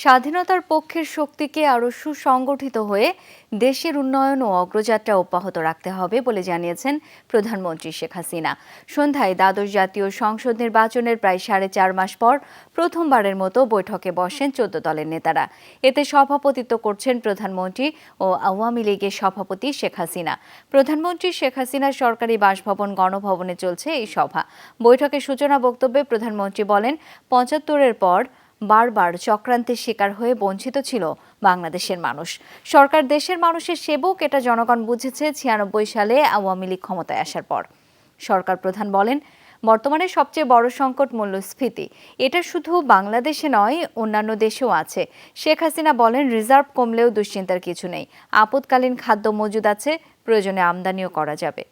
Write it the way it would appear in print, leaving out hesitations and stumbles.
স্বাধীনতার পক্ষের শক্তিকে আরও সুসংগঠিত হয়ে দেশের উন্নয়ন ও অগ্রযাত্রা অব্যাহত রাখতে হবে বলে জানিয়েছেন প্রধানমন্ত্রী শেখ হাসিনা। সন্ধ্যায় দ্বাদশ জাতীয় সংসদ নির্বাচনের প্রায় 4.5 মাস পর প্রথমবারের মতো বৈঠকে বসেন 14 দলের নেতারা। এতে সভাপতিত্ব করছেন প্রধানমন্ত্রী ও আওয়ামী লীগের সভাপতি শেখ হাসিনা। প্রধানমন্ত্রী শেখ হাসিনার সরকারি বাসভবন গণভবনে চলছে এই সভা। বৈঠকের সূচনা বক্তব্যে প্রধানমন্ত্রী বলেন, 75-এর পর বারবার চক্রান্তের শিকার হয়ে বঞ্চিত ছিল বাংলাদেশের মানুষ। সরকার দেশের মানুষের সেবক, এটা জনগণ বুঝেছে 96 সালে আওয়ামী লীগ ক্ষমতায় আসার পর। সরকার প্রধান বলেন, বর্তমানে সবচেয়ে বড় সংকট মূল্যস্ফীতি। এটা শুধু বাংলাদেশে নয়, অন্যান্য দেশেও আছে। শেখ হাসিনা বলেন, রিজার্ভ কমলেও দুশ্চিন্তার কিছু নেই। আপৎকালীন খাদ্য মজুদ আছে, প্রয়োজনে আমদানিও করা যাবে।